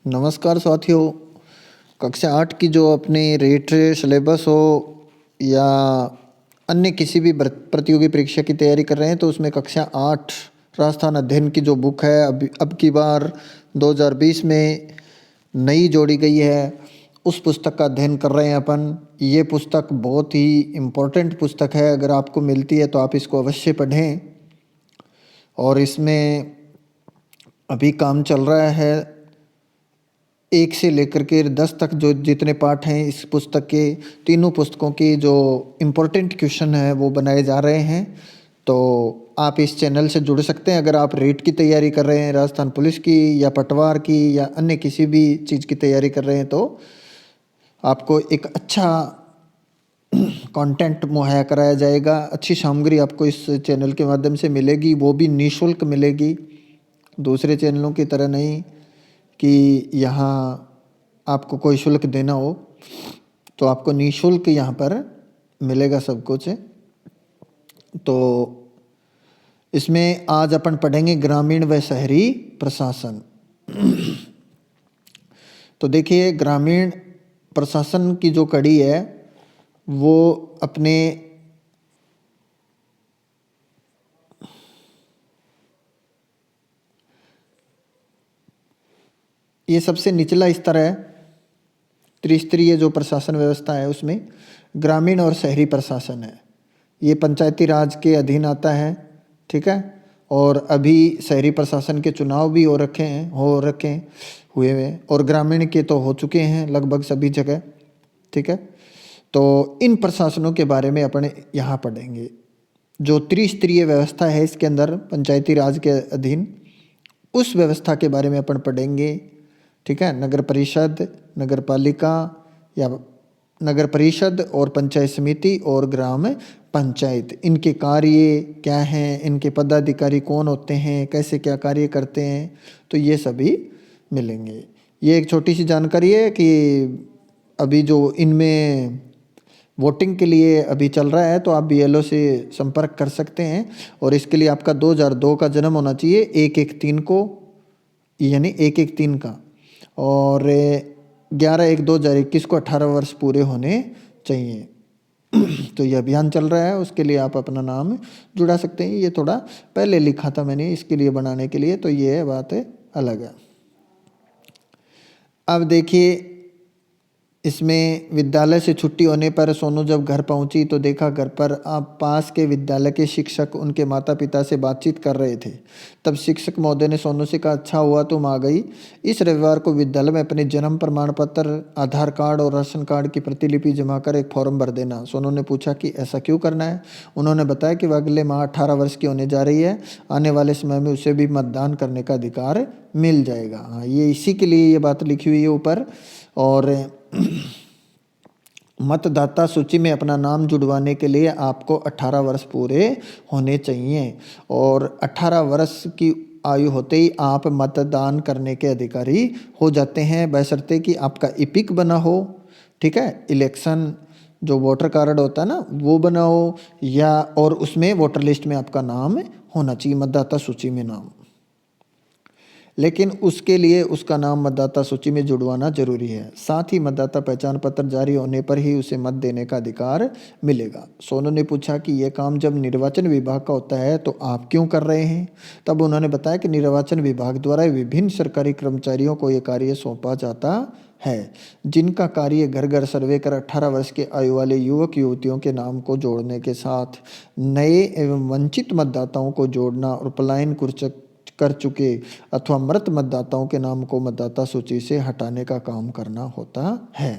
नमस्कार साथियों। कक्षा 8 की जो अपनी रेट सिलेबस हो या अन्य किसी भी प्रतियोगी परीक्षा की तैयारी कर रहे हैं तो उसमें कक्षा 8 राजस्थान अध्ययन की जो बुक है अब की बार 2020 में नई जोड़ी गई है, उस पुस्तक का अध्ययन कर रहे हैं अपन। ये पुस्तक बहुत ही इम्पोर्टेंट पुस्तक है, अगर आपको मिलती है तो आप इसको अवश्य पढ़ें। और इसमें अभी काम चल रहा है 1 से लेकर के 10 तक, जो जितने पाठ हैं इस पुस्तक के, तीनों पुस्तकों की जो इम्पोर्टेंट क्वेश्चन है वो बनाए जा रहे हैं। तो आप इस चैनल से जुड़ सकते हैं अगर आप रेट की तैयारी कर रहे हैं, राजस्थान पुलिस की या पटवार की या अन्य किसी भी चीज़ की तैयारी कर रहे हैं, तो आपको एक अच्छा कंटेंट मुहैया कराया जाएगा। अच्छी सामग्री आपको इस चैनल के माध्यम से मिलेगी, वो भी निःशुल्क मिलेगी, दूसरे चैनलों की तरह नहीं कि यहाँ आपको कोई शुल्क देना हो। तो आपको निःशुल्क यहाँ पर मिलेगा सब कुछ। तो इसमें आज अपन पढ़ेंगे ग्रामीण व शहरी प्रशासन। तो देखिए, ग्रामीण प्रशासन की जो कड़ी है वो अपने ये सबसे निचला स्तर है, त्रिस्तरीय जो प्रशासन व्यवस्था है उसमें ग्रामीण और शहरी प्रशासन है। ये पंचायती राज के अधीन आता है, ठीक है। और अभी शहरी प्रशासन के चुनाव भी हो रखे हुए हैं, और ग्रामीण के तो हो चुके हैं लगभग सभी जगह, ठीक है। तो इन प्रशासनों के बारे में अपन यहाँ पढ़ेंगे। जो त्रिस्तरीय व्यवस्था है इसके अंदर पंचायती राज के अधीन, उस व्यवस्था के बारे में अपन पढ़ेंगे, ठीक है। नगर परिषद, नगर पालिका या नगर परिषद और पंचायत समिति और ग्राम पंचायत, इनके कार्य क्या हैं, इनके पदाधिकारी कौन होते हैं, कैसे क्या कार्य करते हैं, तो ये सभी मिलेंगे। ये एक छोटी सी जानकारी है कि अभी जो इनमें वोटिंग के लिए अभी चल रहा है तो आप बीएलओ से संपर्क कर सकते हैं। और इसके लिए आपका 2002 का जन्म होना चाहिए, 1-1-3 को, यानी 1-1-3 का, और 11-1-2021 को 18 वर्ष पूरे होने चाहिए। तो ये अभियान चल रहा है, उसके लिए आप अपना नाम जुड़ा सकते हैं। ये थोड़ा पहले लिखा था मैंने इसके लिए बनाने के लिए, तो ये बात अलग है। अब देखिए, इसमें विद्यालय से छुट्टी होने पर सोनू जब घर पहुंची तो देखा घर पर आप पास के विद्यालय के शिक्षक उनके माता पिता से बातचीत कर रहे थे। तब शिक्षक महोदय ने सोनू से कहा, अच्छा हुआ तुम आ गई। इस रविवार को विद्यालय में अपने जन्म प्रमाण पत्र, आधार कार्ड और राशन कार्ड की प्रतिलिपि जमा कर एक फॉर्म भर देना। सोनू ने पूछा कि ऐसा क्यों करना है। उन्होंने बताया कि वह अगले माह 18 वर्ष की होने जा रही है, आने वाले समय में उसे भी मतदान करने का अधिकार मिल जाएगा। हाँ, ये इसी के लिए ये बात लिखी हुई है ऊपर। और मतदाता सूची में अपना नाम जुड़वाने के लिए आपको 18 वर्ष पूरे होने चाहिए, और 18 वर्ष की आयु होते ही आप मतदान करने के अधिकारी हो जाते हैं, बशर्ते कि आपका इपिक बना हो, ठीक है। इलेक्शन जो वोटर कार्ड होता है ना वो बना हो, या और उसमें वोटर लिस्ट में आपका नाम होना चाहिए, मतदाता सूची में नाम। लेकिन उसके लिए उसका नाम मतदाता सूची में जुड़वाना जरूरी है। साथ ही मतदाता पहचान पत्र जारी होने पर ही उसे मत देने का अधिकार मिलेगा। सोनू ने पूछा कि यह काम जब निर्वाचन विभाग का होता है तो आप क्यों कर रहे हैं। तब उन्होंने बताया कि निर्वाचन विभाग द्वारा विभिन्न सरकारी कर्मचारियों को यह कार्य सौंपा जाता है, जिनका कार्य घर घर सर्वे कर 18 वर्ष के आयु वाले युवक युवतियों के नाम को जोड़ने के साथ नए एवं वंचित मतदाताओं को जोड़ना और पलायन कर चुके अथवा मृत मतदाताओं के नाम को मतदाता सूची से हटाने का काम करना होता है।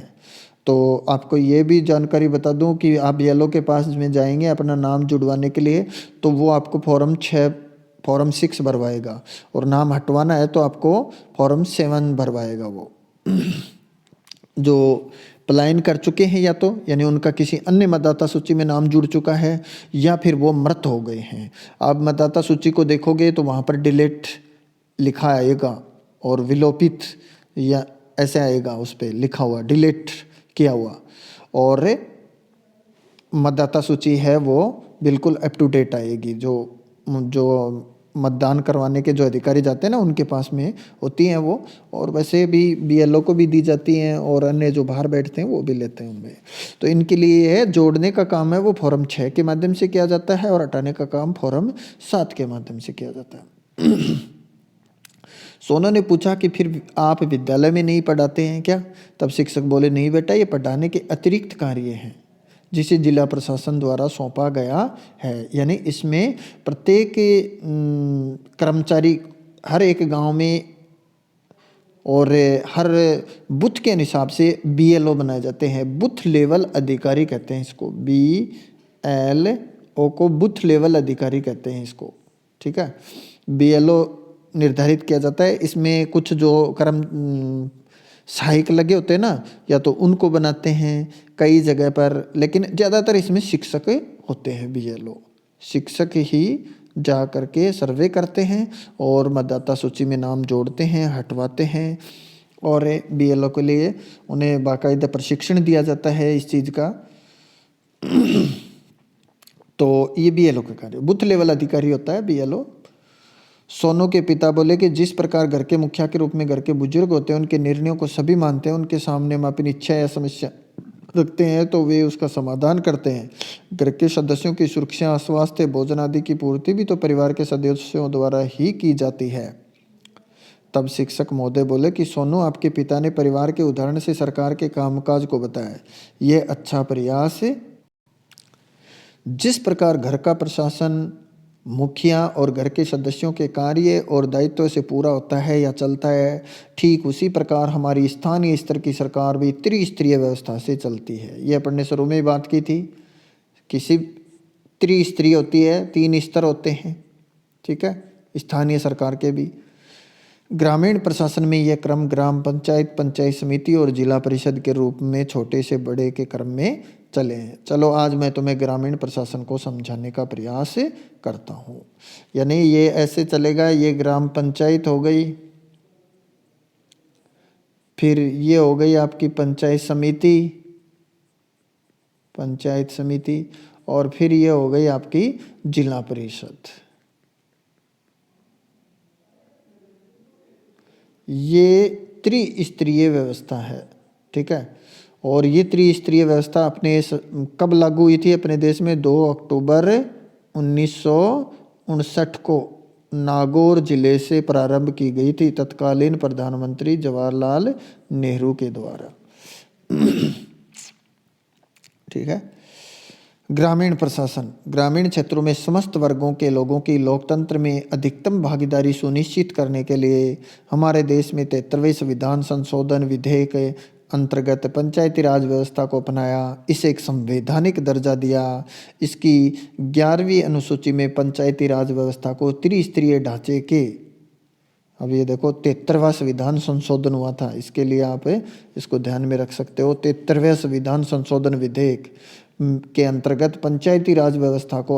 तो आपको ये भी जानकारी बता दूं कि आप बीएलओ के पास में जाएंगे अपना नाम जुड़वाने के लिए, तो वो आपको फॉर्म 6 भरवाएगा, और नाम हटवाना है तो आपको फॉर्म 7 भरवाएगा। वो जो पलायन कर चुके हैं या तो यानी उनका किसी अन्य मतदाता सूची में नाम जुड़ चुका है, या फिर वो मृत हो गए हैं। आप मतदाता सूची को देखोगे तो वहाँ पर डिलीट लिखा आएगा और विलोपित या ऐसे आएगा, उस पर लिखा हुआ डिलीट किया हुआ। और मतदाता सूची है वो बिल्कुल अप टू डेट आएगी, जो जो मतदान करवाने के जो अधिकारी जाते हैं ना, उनके पास में होती हैं वो। और वैसे भी बीएलओ को भी दी जाती हैं और अन्य जो बाहर बैठते हैं वो भी लेते हैं उनमें। तो इनके लिए ये है, जोड़ने का काम है वो फॉर्म 6 के माध्यम से किया जाता है और हटाने का काम फॉर्म 7 के माध्यम से किया जाता है। सोनू ने पूछा कि फिर आप विद्यालय में नहीं पढ़ाते हैं क्या? तब शिक्षक बोले, नहीं बेटा, ये पढ़ाने के अतिरिक्त कार्य हैं जिसे जिला प्रशासन द्वारा सौंपा गया है। यानी इसमें प्रत्येक कर्मचारी हर एक गांव में और हर बूथ के हिसाब से बीएलओ बनाए जाते हैं। बूथ लेवल अधिकारी कहते हैं इसको, बीएलओ को बूथ लेवल अधिकारी कहते हैं इसको, ठीक है। बीएलओ निर्धारित किया जाता है। इसमें कुछ जो सहायक लगे होते हैं ना, या तो उनको बनाते हैं कई जगह पर, लेकिन ज़्यादातर इसमें शिक्षक होते हैं। बीएलओ शिक्षक ही जा करके सर्वे करते हैं और मतदाता सूची में नाम जोड़ते हैं, हटवाते हैं। और बीएलओ के लिए उन्हें बाकायदा प्रशिक्षण दिया जाता है इस चीज़ का। तो ये बीएलओ का कार्य, बूथ लेवल अधिकारी होता है बीएलओ। सोनू के पिता बोले कि जिस प्रकार घर के मुखिया के रूप में घर के बुजुर्ग होते हैं, उनके निर्णयों को सभी मानते हैं, उनके सामने हम अपनी इच्छा या समस्या रखते हैं तो वे उसका समाधान करते हैं। घर के सदस्यों की सुरक्षा, स्वास्थ्य, भोजन आदि की पूर्ति भी तो परिवार के सदस्यों द्वारा ही की जाती है। तब शिक्षक महोदय बोले कि सोनू, आपके पिता ने परिवार के उदाहरण से सरकार के कामकाज को बताया, यह अच्छा प्रयास है। जिस प्रकार घर का प्रशासन मुखिया और घर के सदस्यों के कार्य और दायित्व से पूरा होता है या चलता है, ठीक उसी प्रकार हमारी स्थानीय स्तर की सरकार भी त्रिस्तरीय व्यवस्था से चलती है। ये अपन ने शुरू में ही बात की थी, किसी त्रिस्तरीय होती है, 3 स्तर होते हैं, ठीक है, स्थानीय सरकार के भी। ग्रामीण प्रशासन में यह क्रम ग्राम पंचायत, पंचायत समिति और जिला परिषद के रूप में छोटे से बड़े के क्रम में चले हैं। चलो आज मैं तुम्हें ग्रामीण प्रशासन को समझाने का प्रयास करता हूँ। यानी ये ऐसे चलेगा, ये ग्राम पंचायत हो गई, फिर ये हो गई आपकी पंचायत समिति, पंचायत समिति, और फिर ये हो गई आपकी जिला परिषद। ये त्रिस्तरीय व्यवस्था है, ठीक है। और ये त्रिस्तरीय व्यवस्था अपने कब लागू हुई थी अपने देश में? 2 अक्टूबर 1959 को नागौर जिले से प्रारंभ की गई थी, तत्कालीन प्रधानमंत्री जवाहरलाल नेहरू के द्वारा। ठीक है। ग्रामीण प्रशासन, ग्रामीण क्षेत्रों में समस्त वर्गों के लोगों की लोकतंत्र में अधिकतम भागीदारी सुनिश्चित करने के लिए हमारे देश में 73वें संविधान संशोधन विधेयक अंतर्गत पंचायती राज व्यवस्था को अपनाया, इसे एक संवैधानिक दर्जा दिया। इसकी 11वीं अनुसूची में पंचायती राज व्यवस्था को त्रिस्तरीय ढांचे के, अब ये देखो 73वां संविधान संशोधन हुआ था, इसके लिए आप इसको ध्यान में रख सकते हो। 73वें संविधान संशोधन विधेयक के अंतर्गत पंचायती राज व्यवस्था को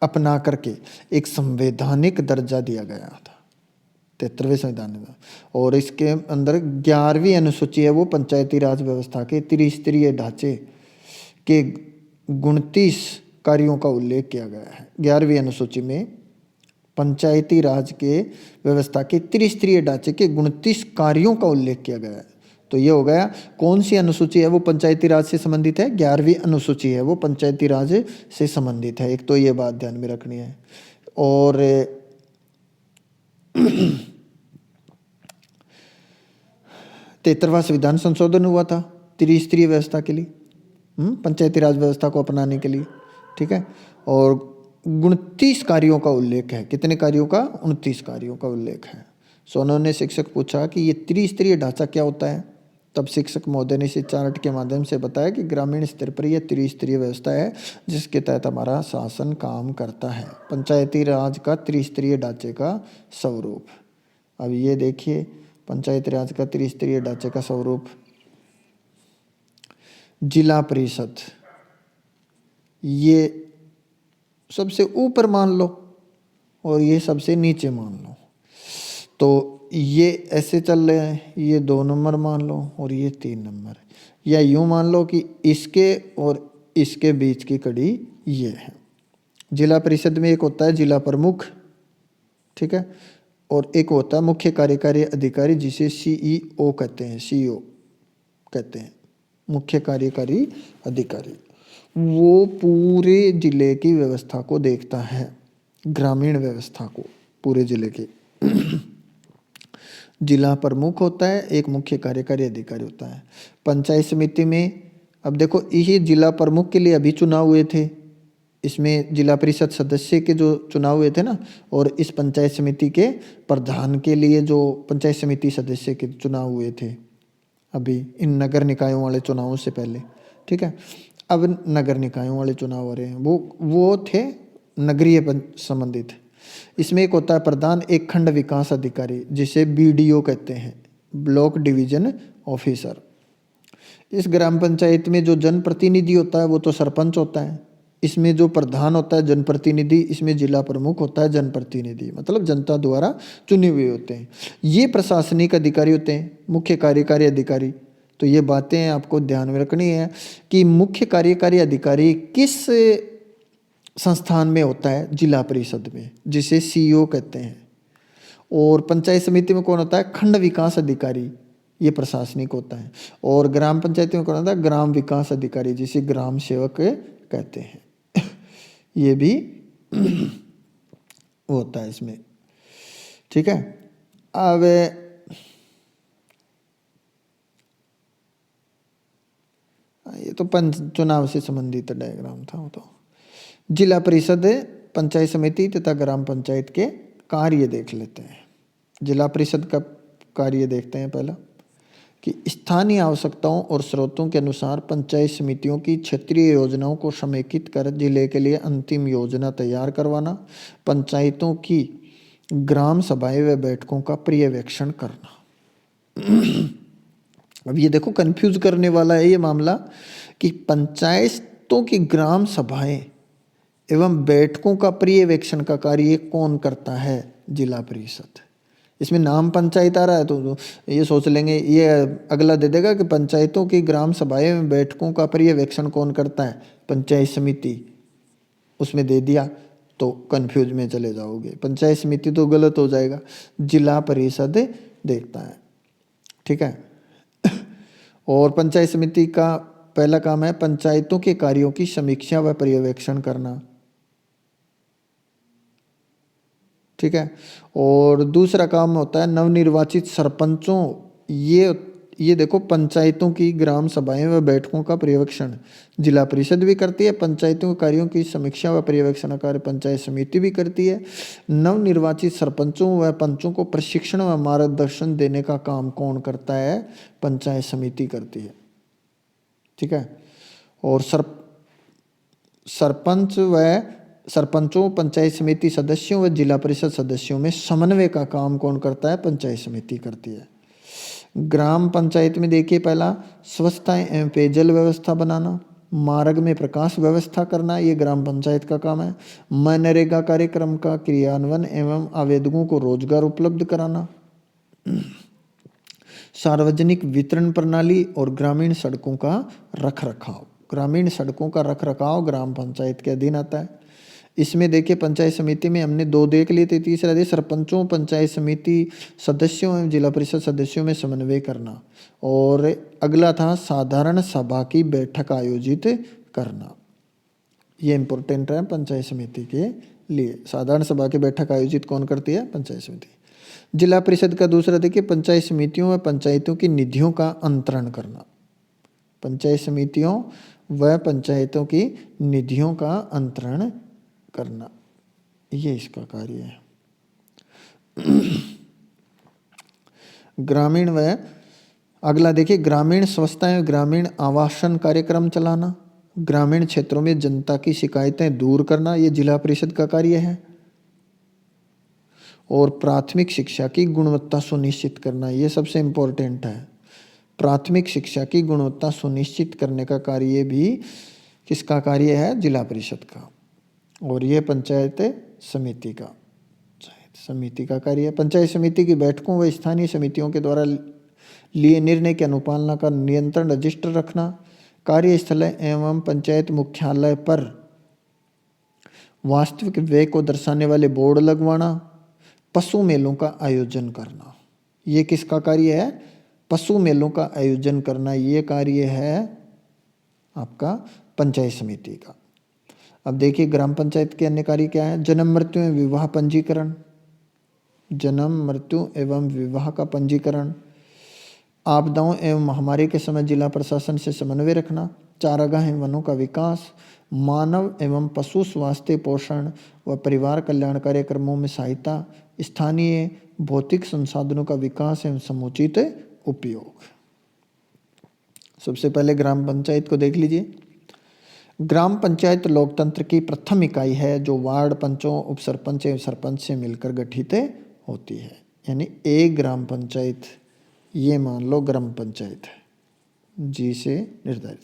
अपना करके एक संवैधानिक दर्जा दिया गया था 73वें संविधान में। और इसके अंदर 11वीं अनुसूची है वो पंचायती राज व्यवस्था के त्रिस्तरीय ढांचे के 29 कार्यों का उल्लेख किया गया है। 11वीं अनुसूची में पंचायती राज के व्यवस्था के त्रिस्तरीय ढांचे के 29 कार्यों का उल्लेख किया गया है। तो ये हो गया, कौन सी अनुसूची है वो पंचायती राज से संबंधित है? 11वीं अनुसूची है वो पंचायती राज से संबंधित है। एक तो ये बात ध्यान में रखनी है। और 73वां संविधान संशोधन हुआ था त्रिस्तरीय व्यवस्था के लिए, पंचायती राज व्यवस्था को अपनाने के लिए, ठीक है। और 29 कार्यों का उल्लेख है। कितने कार्यों का? 29 कार्यों का उल्लेख है। सोनू ने शिक्षक पूछा कि ये त्रिस्तरीय ढांचा क्या होता है? तब शिक्षक महोदय ने इसे चार्ट के माध्यम से बताया कि ग्रामीण स्तर पर यह त्रिस्तरीय व्यवस्था है जिसके तहत हमारा शासन काम करता है। पंचायती राज का त्रिस्तरीय ढांचे का स्वरूप, अब ये देखिए पंचायती राज का त्रिस्तरीय ढांचे का स्वरूप। जिला परिषद ये सबसे ऊपर मान लो और ये सबसे नीचे मान लो, तो ये ऐसे चल रहे हैं, ये 2 नंबर मान लो और ये 3 नंबर, या यूँ मान लो कि इसके और इसके बीच की कड़ी ये है। जिला परिषद में एक होता है जिला प्रमुख, ठीक है, और एक होता है मुख्य कार्यकारी अधिकारी जिसे सीईओ कहते हैं, सीईओ कहते हैं, मुख्य कार्यकारी अधिकारी। वो पूरे जिले की व्यवस्था को देखता है, ग्रामीण व्यवस्था को पूरे जिले की। जिला प्रमुख होता है, एक मुख्य कार्यकारी अधिकारी होता है। पंचायत समिति में अब देखो ये जिला प्रमुख के लिए अभी चुनाव हुए थे, इसमें जिला परिषद सदस्य के जो चुनाव हुए थे ना, और इस पंचायत समिति के प्रधान के लिए जो पंचायत समिति सदस्य के चुनाव हुए थे अभी इन नगर निकायों वाले चुनावों से पहले, ठीक है। अब नगर निकायों वाले चुनाव हो रहे हैं, वो थे नगरीय संबंधित। इसमें एक होता है प्रधान, एक खंड विकास अधिकारी जिसे बीडीओ कहते हैं, ब्लॉक डिवीजन ऑफिसर। इस ग्राम पंचायत में जो जनप्रतिनिधि होता है वो तो सरपंच होता है। इसमें जो प्रधान होता है जनप्रतिनिधि, इसमें जिला प्रमुख होता है जनप्रतिनिधि, मतलब जनता द्वारा चुने हुए होते हैं। ये प्रशासनिक अधिकारी होते हैं, मुख्य कार्यकारी अधिकारी। तो ये बातें आपको ध्यान में रखनी है कि मुख्य कार्यकारी अधिकारी किस संस्थान में होता है, जिला परिषद में, जिसे सीईओ कहते हैं। और पंचायत समिति में कौन होता है, खंड विकास अधिकारी, ये प्रशासनिक होता है। और ग्राम पंचायत में कौन होता है, ग्राम विकास अधिकारी जिसे ग्राम सेवक कहते हैं। ये भी होता है इसमें, ठीक है। अब ये तो चुनाव से संबंधित डायग्राम था। वो तो जिला परिषद, पंचायत समिति तथा ग्राम पंचायत के कार्य देख लेते हैं। जिला परिषद का कार्य देखते हैं पहला, कि स्थानीय आवश्यकताओं और स्रोतों के अनुसार पंचायत समितियों की क्षेत्रीय योजनाओं को समेकित कर जिले के लिए अंतिम योजना तैयार करवाना, पंचायतों की ग्राम सभाएं व बैठकों का पर्यवेक्षण करना। अब ये देखो कंफ्यूज करने वाला है ये मामला कि पंचायतों की ग्राम सभाएं एवं बैठकों का पर्यवेक्षण का कार्य कौन करता है, जिला परिषद। इसमें नाम पंचायत आ रहा है तो ये सोच लेंगे, ये अगला दे देगा कि पंचायतों की ग्राम सभाएं में बैठकों का पर्यवेक्षण कौन करता है, पंचायत समिति, उसमें दे दिया तो कंफ्यूज में चले जाओगे। पंचायत समिति तो गलत हो जाएगा, जिला परिषद देखता है, ठीक है। और पंचायत समिति का पहला काम है पंचायतों के कार्यों की समीक्षा व पर्यवेक्षण करना, ठीक है। और दूसरा काम होता है नवनिर्वाचित सरपंचों, ये देखो पंचायतों की ग्राम सभाएं व बैठकों का पर्यवेक्षण जिला परिषद भी करती है, पंचायतों के कार्यों की समीक्षा व पर्यवेक्षण कार्य पंचायत समिति भी करती है। नवनिर्वाचित सरपंचों व पंचों को प्रशिक्षण व मार्गदर्शन देने का काम कौन करता है, पंचायत समिति करती है, ठीक है। और सरपंचों, पंचायत समिति सदस्यों व जिला परिषद सदस्यों में समन्वय का काम कौन करता है, पंचायत समिति करती है। ग्राम पंचायत में देखिए पहला स्वच्छता एवं पेयजल व्यवस्था बनाना, मार्ग में प्रकाश व्यवस्था करना, ये ग्राम पंचायत का काम है। मनरेगा कार्यक्रम का क्रियान्वयन एवं आवेदकों को रोजगार उपलब्ध कराना, सार्वजनिक वितरण प्रणाली और ग्रामीण सड़कों का रखरखाव। ग्रामीण सड़कों का रखरखाव ग्राम पंचायत के अधीन आता है। इसमें देखिए पंचायत समिति में हमने 2 देख लिए थे, तीसरा दे सरपंचों, पंचायत समिति सदस्यों एवं जिला परिषद सदस्यों में समन्वय करना। और अगला था साधारण सभा की बैठक आयोजित करना, ये इंपॉर्टेंट है पंचायत समिति के लिए। साधारण सभा की बैठक आयोजित कौन करती है, पंचायत समिति। जिला परिषद का दूसरा देखिए पंचायत समितियों व पंचायतों की निधियों का अंतरण करना, पंचायत समितियों व पंचायतों की निधियों का अंतरण करना, ये इसका कार्य है। ग्रामीण व अगला देखिए ग्रामीण स्वच्छता एवं ग्रामीण आवासन कार्यक्रम चलाना, ग्रामीण क्षेत्रों में जनता की शिकायतें दूर करना, ये जिला परिषद का कार्य है। और प्राथमिक शिक्षा की गुणवत्ता सुनिश्चित करना, ये सबसे इम्पोर्टेंट है। प्राथमिक शिक्षा की गुणवत्ता सुनिश्चित करने का कार्य भी किसका कार्य है, जिला परिषद का। और ये पंचायत समिति का कार्य है। पंचायत समिति की बैठकों व स्थानीय समितियों के द्वारा लिए निर्णय की अनुपालना का नियंत्रण रजिस्टर रखना, कार्यस्थल एवं पंचायत मुख्यालय पर वास्तविक व्यय को दर्शाने वाले बोर्ड लगवाना, पशु मेलों का आयोजन करना। ये किसका कार्य है? पशु मेलों का आयोजन करना, ये कार्य है आपका पंचायत समिति का। अब देखिए ग्राम पंचायत के अन्य कार्य क्या है? जन्म मृत्यु एवं विवाह पंजीकरण, जन्म मृत्यु एवं विवाह का पंजीकरण, आपदाओं एवं महामारी के समय जिला प्रशासन से समन्वय रखना, चारागाह एवं वनों का विकास, मानव एवं पशु स्वास्थ्य पोषण व परिवार कल्याण कार्यक्रमों में सहायता, स्थानीय भौतिक संसाधनों का विकास एवं समुचित उपयोग। सबसे पहले ग्राम पंचायत को देख लीजिए। ग्राम पंचायत लोकतंत्र की प्रथम इकाई है जो वार्ड पंचों, उप सरपंच एवं सरपंच से मिलकर गठित होती है। यानी एक ग्राम पंचायत, ये मान लो ग्राम पंचायत है जी से निर्धारित,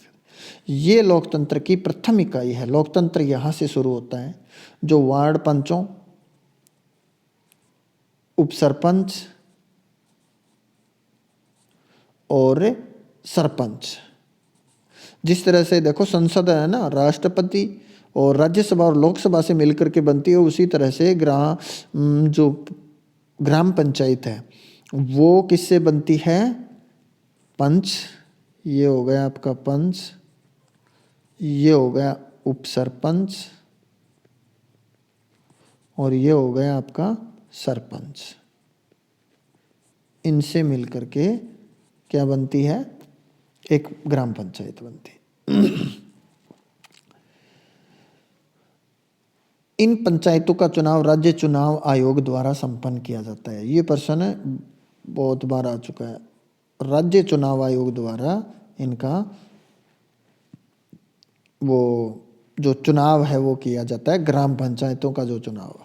ये लोकतंत्र की प्रथम इकाई है। लोकतंत्र यहाँ से शुरू होता है, जो वार्ड पंचों, उप सरपंच और सरपंच, जिस तरह से देखो संसद है ना, राष्ट्रपति और राज्यसभा और लोकसभा से मिलकर के बनती है, उसी तरह से जो ग्राम पंचायत है वो किससे बनती है? पंच, ये हो गया आपका पंच, ये हो गया उप सरपंच और ये हो गया आपका सरपंच। इनसे मिलकर के क्या बनती है? एक ग्राम पंचायत बनती है। इन पंचायतों का चुनाव राज्य चुनाव आयोग द्वारा संपन्न किया जाता है। ये प्रश्न बहुत बार आ चुका है। राज्य चुनाव आयोग द्वारा इनका वो जो चुनाव है वो किया जाता है, ग्राम पंचायतों का जो चुनाव।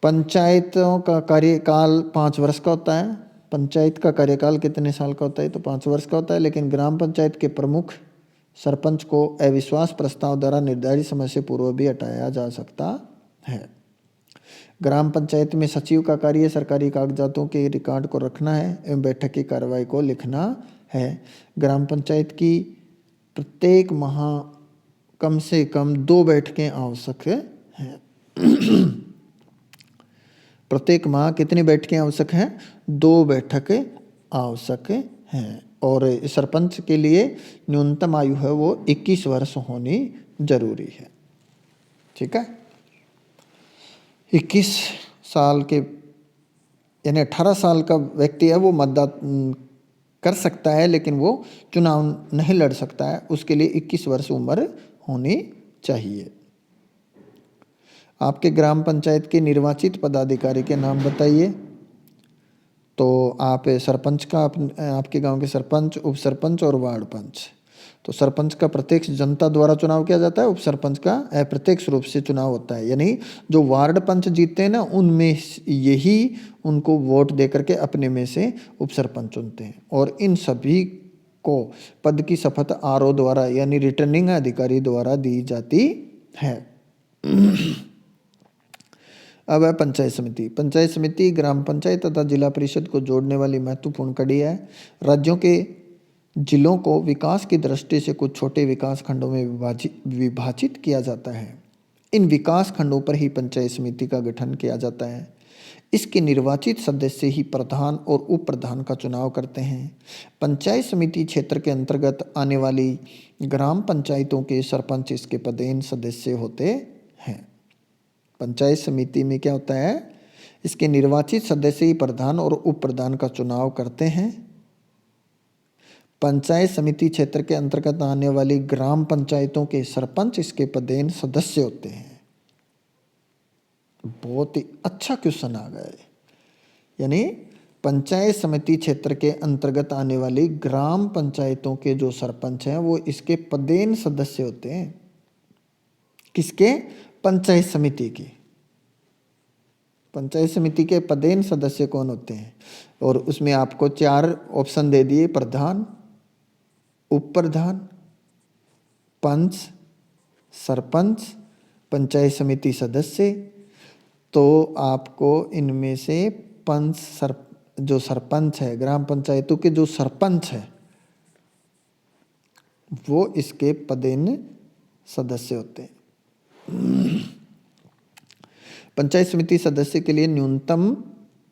पंचायतों का कार्यकाल 5 वर्ष का होता है। पंचायत का कार्यकाल कितने साल का होता है? तो 5 वर्ष का होता है। लेकिन ग्राम पंचायत के प्रमुख सरपंच को अविश्वास प्रस्ताव द्वारा निर्धारित समय से पूर्व भी हटाया जा सकता है। ग्राम पंचायत में सचिव का कार्य सरकारी कागजातों के रिकॉर्ड को रखना है एवं बैठक की कार्रवाई को लिखना है। ग्राम पंचायत की प्रत्येक माह कम से कम 2 बैठकें आवश्यक हैं। प्रत्येक माह कितनी बैठकें आवश्यक हैं? 2 बैठक आवश्यक हैं। और सरपंच के लिए न्यूनतम आयु है वो 21 वर्ष होनी जरूरी है। ठीक है, 21 साल के यानी 18 साल का व्यक्ति है वो मतदान कर सकता है, लेकिन वो चुनाव नहीं लड़ सकता है। उसके लिए 21 वर्ष उम्र होनी चाहिए। आपके ग्राम पंचायत के निर्वाचित पदाधिकारी के नाम बताइए। तो आप सरपंच का आपके गांव के सरपंच, उप सरपंच और वार्ड पंच। तो सरपंच का प्रत्यक्ष जनता द्वारा चुनाव किया जाता है, उप सरपंच का अप्रत्यक्ष रूप से चुनाव होता है। यानी जो वार्ड पंच जीतते हैं ना, उनमें यही उनको वोट दे करके अपने में से उप सरपंच चुनते हैं। और इन सभी को पद की शपथ आरओ द्वारा यानी रिटर्निंग अधिकारी द्वारा दी जाती है। अब है पंचायत समिति। पंचायत समिति ग्राम पंचायत तथा जिला परिषद को जोड़ने वाली महत्वपूर्ण कड़ी है। राज्यों के जिलों को विकास की दृष्टि से कुछ छोटे विकास खंडों में विभाजित किया जाता है। इन विकास खंडों पर ही पंचायत समिति का गठन किया जाता है। इसके निर्वाचित सदस्य ही प्रधान और उप प्रधान का चुनाव करते हैं। पंचायत समिति क्षेत्र के अंतर्गत आने वाली ग्राम पंचायतों के सरपंच इसके पदेन सदस्य होते हैं। पंचायत समिति में क्या होता है? इसके निर्वाचित सदस्य ही प्रधान और उप प्रधान का चुनाव करते हैं। पंचायत समिति क्षेत्र के अंतर्गत आने वाली ग्राम पंचायतों के सरपंच इसके पदेन सदस्य होते हैं। बहुत ही अच्छा क्वेश्चन आ गया है। यानी पंचायत समिति क्षेत्र के अंतर्गत आने वाली ग्राम पंचायतों के जो सरपंच हैं वो इसके पदेन सदस्य होते हैं। किसके? पंचायत समिति की। पंचायत समिति के पदेन सदस्य कौन होते हैं? और उसमें आपको 4 ऑप्शन दे दिए, प्रधान, उप प्रधान, पंच, सरपंच, पंचायत समिति सदस्य। तो आपको इनमें से जो सरपंच है, ग्राम पंचायतों के जो सरपंच है वो इसके पदेन सदस्य होते हैं। पंचायत समिति सदस्य के लिए न्यूनतम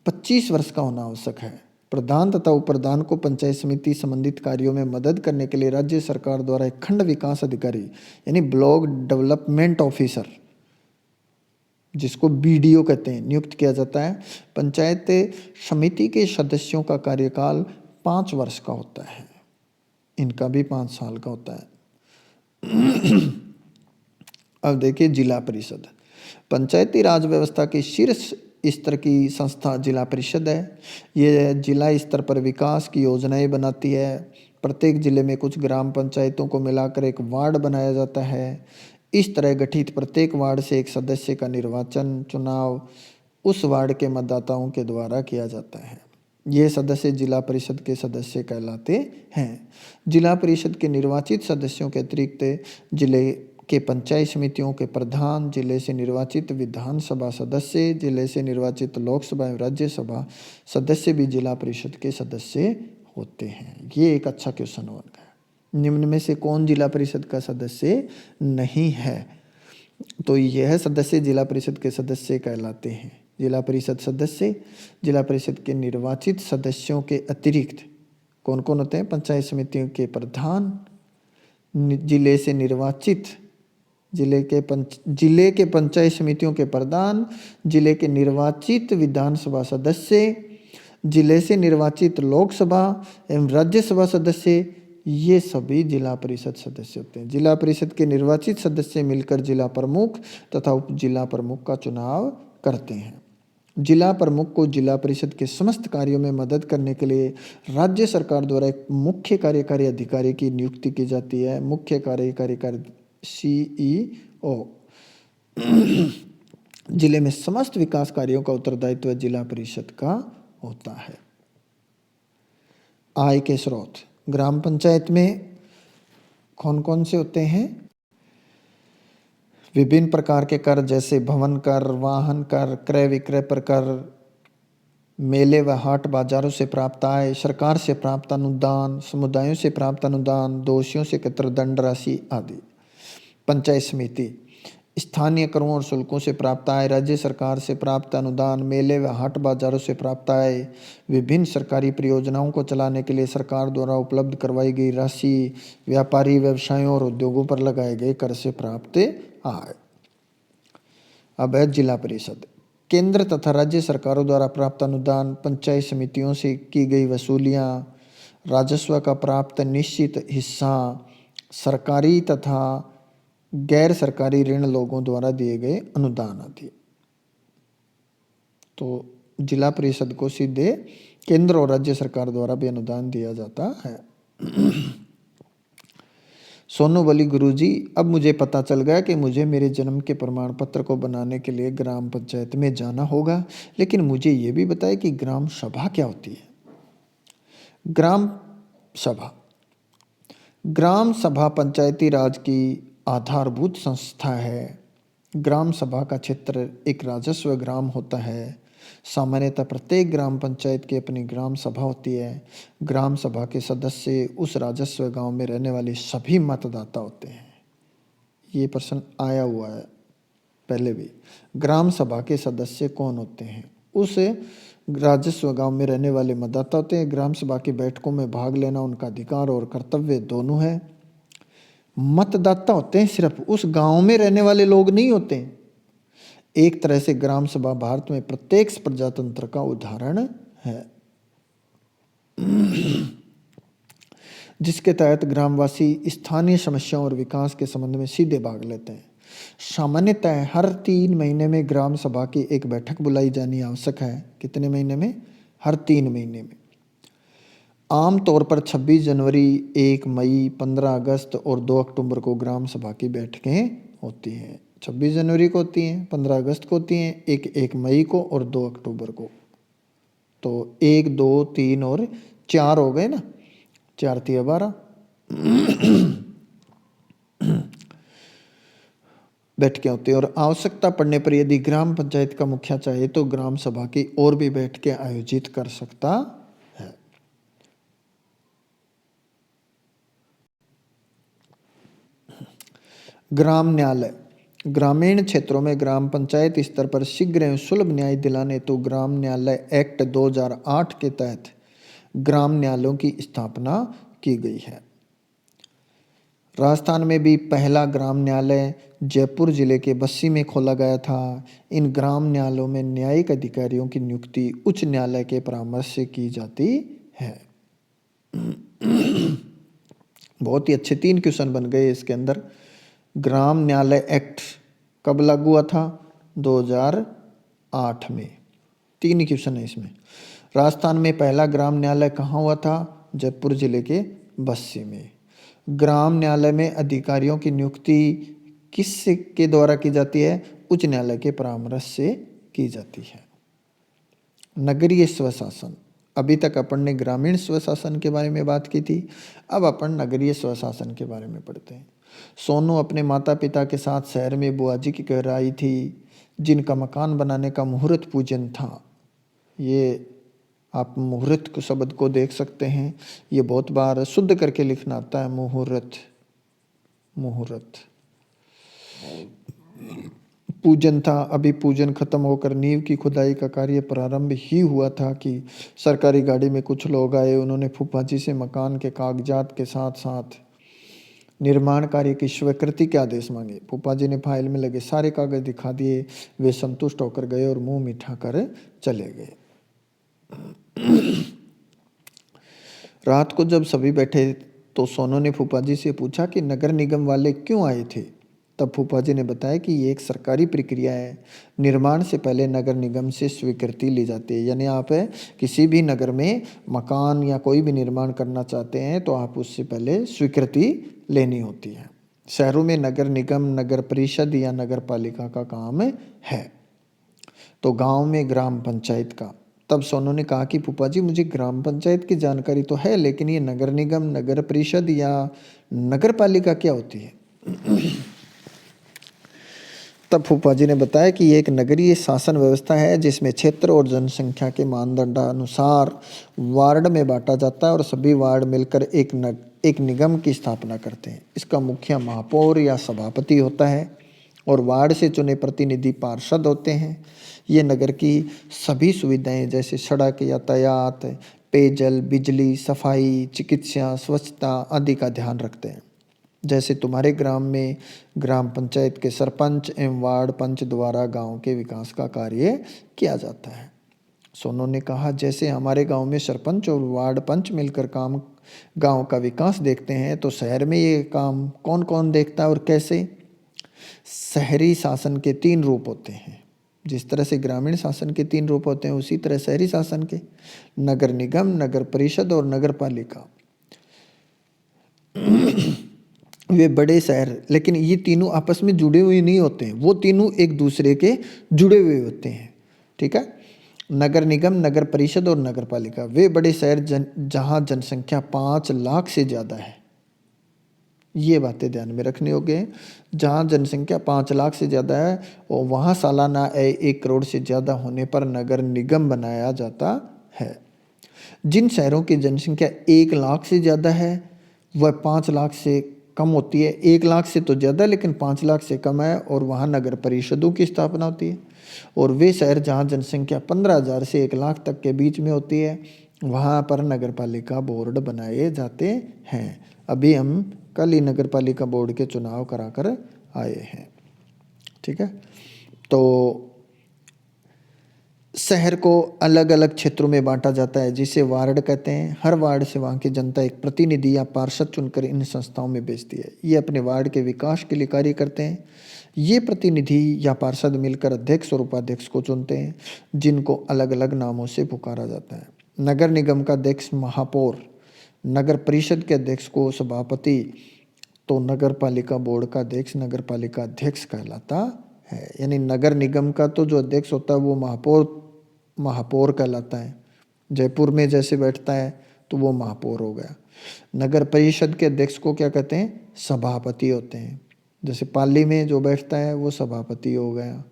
25 वर्ष का होना आवश्यक है। प्रधान तथा उपप्रधान को पंचायत समिति संबंधित कार्यों में मदद करने के लिए राज्य सरकार द्वारा एक खंड विकास अधिकारी यानी ब्लॉक डेवलपमेंट ऑफिसर, जिसको बीडीओ कहते हैं, नियुक्त किया जाता है। पंचायत समिति के सदस्यों का कार्यकाल 5 वर्ष का होता है, इनका भी 5 साल का होता है। अब देखिए जिला परिषद, पंचायती राज व्यवस्था की शीर्ष स्तर की संस्था जिला परिषद है। ये जिला स्तर पर विकास की योजनाएं बनाती है। प्रत्येक जिले में कुछ ग्राम पंचायतों को मिलाकर एक वार्ड बनाया जाता है। इस तरह गठित प्रत्येक वार्ड से एक सदस्य का निर्वाचन चुनाव उस वार्ड के मतदाताओं के द्वारा किया जाता है। ये सदस्य जिला परिषद के सदस्य कहलाते हैं। जिला परिषद के निर्वाचित सदस्यों के अतिरिक्त जिले के पंचायत समितियों के प्रधान, जिले से निर्वाचित विधानसभा सदस्य, जिले से निर्वाचित लोकसभा एवं राज्यसभा सदस्य भी जिला परिषद के सदस्य होते हैं। ये एक अच्छा क्वेश्चन बन गया। निम्न में से कौन जिला परिषद का सदस्य नहीं है? तो यह सदस्य जिला परिषद के सदस्य कहलाते हैं। जिला परिषद सदस्य जिला परिषद के निर्वाचित सदस्यों के अतिरिक्त कौन कौन होते हैं? पंचायत समितियों के प्रधान, जिले से निर्वाचित जिले के पंचायत समितियों के प्रधान, जिले के निर्वाचित विधानसभा सदस्य, जिले से निर्वाचित लोकसभा एवं राज्यसभा सदस्य, ये सभी जिला परिषद सदस्य होते हैं। जिला परिषद के निर्वाचित सदस्य मिलकर जिला प्रमुख तथा उप जिला प्रमुख का चुनाव करते हैं। जिला प्रमुख को जिला परिषद के समस्त कार्यों में मदद करने के लिए राज्य सरकार द्वारा एक मुख्य कार्यकारी अधिकारी की नियुक्ति की जाती है। मुख्य कार्यकारी CEO। जिले में समस्त विकास कार्यों का उत्तरदायित्व जिला परिषद का होता है। आय के स्रोत ग्राम पंचायत में कौन कौन से होते हैं? विभिन्न प्रकार के कर जैसे भवन कर, वाहन कर, क्रय विक्रय पर कर, मेले व हाट बाजारों से प्राप्त आय, सरकार से प्राप्त अनुदान, समुदायों से प्राप्त अनुदान, दोषियों से एकत्र दंड राशि आदि। पंचायत समिति स्थानीय करों और शुल्कों से प्राप्त आय, राज्य सरकार से प्राप्त अनुदान, मेले व हाट बाजारों से प्राप्त आय, विभिन्न सरकारी परियोजनाओं को चलाने के लिए सरकार द्वारा उपलब्ध करवाई गई राशि, व्यापारी व्यवसायों और उद्योगों पर लगाए गए कर से प्राप्त आय। अब है जिला परिषद। केंद्र तथा राज्य सरकारों द्वारा प्राप्त अनुदान, पंचायत समितियों से की गई वसूलियाँ, राजस्व का प्राप्त निश्चित हिस्सा, सरकारी तथा गैर सरकारी ऋण लोगों द्वारा दिए गए अनुदान आदि। तो जिला परिषद को सीधे केंद्र और राज्य सरकार द्वारा भी अनुदान दिया जाता है। सोनू बली गुरुजी, अब मुझे पता चल गया कि मुझे मेरे जन्म के प्रमाण पत्र को बनाने के लिए ग्राम पंचायत में जाना होगा, लेकिन मुझे ये भी बताएं कि ग्राम सभा क्या होती है? ग्राम सभा पंचायती राज की आधारभूत संस्था है। ग्राम सभा का क्षेत्र एक राजस्व ग्राम होता है। सामान्यतः प्रत्येक ग्राम पंचायत की अपनी ग्राम सभा होती है। ग्राम सभा के सदस्य उस राजस्व गांव में रहने वाले सभी मतदाता होते हैं। ये प्रश्न आया हुआ है पहले भी। ग्राम सभा के सदस्य कौन होते हैं? उस राजस्व गांव में रहने वाले मतदाता होते हैं। ग्राम सभा की बैठकों में भाग लेना उनका अधिकार और कर्तव्य दोनों है। मतदाता होते हैं सिर्फ, उस गांव में रहने वाले लोग नहीं होते। एक तरह से ग्राम सभा भारत में प्रत्यक्ष प्रजातंत्र का उदाहरण है, जिसके तहत ग्रामवासी स्थानीय समस्याओं और विकास के संबंध में सीधे भाग लेते हैं। सामान्यतः हर 3 महीने में ग्राम सभा की एक बैठक बुलाई जानी आवश्यक है। कितने महीने में? हर 3 महीने में। आमतौर पर 26 जनवरी, 1 मई, 15 अगस्त और 2 अक्टूबर को ग्राम सभा की बैठकें होती हैं। 26 जनवरी को होती हैं, 15 अगस्त को होती हैं, 1 मई को और 2 अक्टूबर को। तो 1, 2, 3 और 4 हो गए ना, 4 3 12 बैठकें होती है। और आवश्यकता पड़ने पर यदि ग्राम पंचायत का मुखिया चाहे तो ग्राम सभा की और भी बैठकें आयोजित कर सकता है। ग्राम न्यायालय ग्रामीण क्षेत्रों में ग्राम पंचायत स्तर पर शीघ्र एवं सुलभ न्याय दिलाने हेतु ग्राम न्यायालय एक्ट 2008 के तहत ग्राम न्यायालयों की स्थापना की गई है। राजस्थान में भी पहला ग्राम न्यायालय जयपुर जिले के बस्सी में खोला गया था। इन ग्राम न्यायालयों में न्यायिक अधिकारियों की नियुक्ति उच्च न्यायालय के परामर्श से की जाती है। बहुत ही अच्छे 3 क्वेश्चन बन गए इसके अंदर। ग्राम न्यायालय एक्ट कब लागू हुआ था? 2008 में। 3 क्वेश्चन है इसमें। राजस्थान में पहला ग्राम न्यायालय कहाँ हुआ था? जयपुर जिले के बस्सी में। ग्राम न्यायालय में अधिकारियों की नियुक्ति किस के द्वारा की जाती है? उच्च न्यायालय के परामर्श से की जाती है। नगरीय स्वशासन, अभी तक अपन ने ग्रामीण स्वशासन के बारे में बात की थी, अब अपन नगरीय स्वशासन के बारे में पढ़ते हैं। सोनू अपने माता पिता के साथ शहर में बुआ जी की घर आई थी, जिनका मकान बनाने का मुहूर्त पूजन था। ये आप मुहूर्त को शब्द को देख सकते हैं, ये बहुत बार शुद्ध करके लिखना आता है, मुहूर्त। मुहूर्त पूजन था। अभी पूजन खत्म होकर नींव की खुदाई का कार्य प्रारंभ ही हुआ था कि सरकारी गाड़ी में कुछ लोग आए। उन्होंने फूफा जी से मकान के कागजात के साथ साथ निर्माण कार्य की स्वीकृति के आदेश मांगे। फूफा जी ने फाइल में लगे सारे कागज दिखा दिए। वे संतुष्ट होकर गए और मुंह मीठा कर चले गए। रात को जब सभी बैठे तो सोनू ने फूफा जी से पूछा कि नगर निगम वाले क्यों आए थे। तब फूफा जी ने बताया कि ये एक सरकारी प्रक्रिया है, निर्माण से पहले नगर निगम से स्वीकृति ली जाती है। यानी आप किसी भी नगर में मकान या कोई भी निर्माण करना चाहते हैं तो आप उससे पहले स्वीकृति लेनी होती है। शहरों में नगर निगम, नगर परिषद या नगर पालिका का काम है, तो गांव में ग्राम पंचायत का। तब सोनू ने कहा कि फूफा जी मुझे ग्राम पंचायत की जानकारी तो है, लेकिन ये नगर निगम, नगर परिषद या नगर पालिका क्या होती है? तब फूफा जी ने बताया कि ये एक नगरीय शासन व्यवस्था है जिसमें क्षेत्र और जनसंख्या के मानदंडानुसार वार्ड में बांटा जाता है और सभी वार्ड मिलकर एक निगम की स्थापना करते हैं। इसका मुखिया महापौर या सभापति होता है और वार्ड से चुने प्रतिनिधि पार्षद होते हैं। ये नगर की सभी सुविधाएं जैसे सड़क, यातायात, पेयजल, बिजली, सफाई, चिकित्सा, स्वच्छता आदि का ध्यान रखते हैं। जैसे तुम्हारे ग्राम में ग्राम पंचायत के सरपंच एवं वार्ड पंच द्वारा गांव के विकास का कार्य किया जाता है। सोनू ने कहा जैसे हमारे गांव में सरपंच और वार्ड पंच मिलकर गांव का विकास देखते हैं, तो शहर में ये काम कौन कौन देखता है और कैसे? शहरी शासन के 3 रूप होते हैं। जिस तरह से ग्रामीण शासन के 3 रूप होते हैं, उसी तरह शहरी शासन के नगर निगम, नगर परिषद और नगर पालिका। वे बड़े शहर, लेकिन ये तीनों आपस में जुड़े हुए नहीं होते हैं, वो तीनों एक दूसरे के जुड़े हुए होते हैं। ठीक है। नगर निगम, नगर परिषद और नगर पालिका वे बड़े शहर जहाँ जनसंख्या 5 लाख से ज़्यादा है। ये बातें ध्यान में रखने होंगे। जहाँ जनसंख्या 5 लाख से ज़्यादा है और वहाँ सालाना आय 1 करोड़ से ज़्यादा होने पर नगर निगम बनाया जाता है। जिन शहरों की जनसंख्या 1 लाख से ज़्यादा है वह 5 लाख से कम होती है। 1 लाख से तो ज़्यादा लेकिन 5 लाख से कम है, और वहाँ नगर परिषदों की स्थापना होती है। और वे शहर जहाँ जनसंख्या 15,000 से 1 लाख तक के बीच में होती है, वहाँ पर नगर पालिका बोर्ड बनाए जाते हैं। अभी हम कल ही नगर पालिका बोर्ड के चुनाव कराकर आए हैं। ठीक है। तो शहर को अलग अलग क्षेत्रों में बांटा जाता है जिसे वार्ड कहते हैं। हर वार्ड से वहाँ की जनता एक प्रतिनिधि या पार्षद चुनकर इन संस्थाओं में भेजती है। ये अपने वार्ड के विकास के लिए कार्य करते हैं। ये प्रतिनिधि या पार्षद मिलकर अध्यक्ष और उपाध्यक्ष को चुनते हैं, जिनको अलग अलग नामों से पुकारा जाता है। नगर निगम का अध्यक्ष महापौर, नगर परिषद के अध्यक्ष को सभापति, तो नगर पालिका बोर्ड का अध्यक्ष नगर पालिका अध्यक्ष कहलाता है। यानी नगर निगम का तो जो अध्यक्ष होता है वो महापौर कहलाता है। जयपुर में जैसे बैठता है तो वो महापौर हो गया। नगर परिषद के अध्यक्ष को क्या कहते हैं? सभापति होते हैं। जैसे पाली में जो बैठता है वो सभापति हो गया।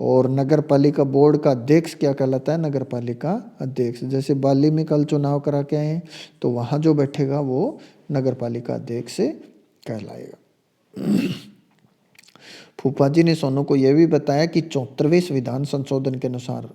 और नगर पालिका बोर्ड का अध्यक्ष क्या कहलाता है? नगर पालिका अध्यक्ष। जैसे बाली में कल चुनाव करा के आए हैं तो वहाँ जो बैठेगा वो नगर पालिका अध्यक्ष कहलाएगा। फूफा जी ने सोनू को यह भी बताया कि 74वें संविधान संशोधन के अनुसार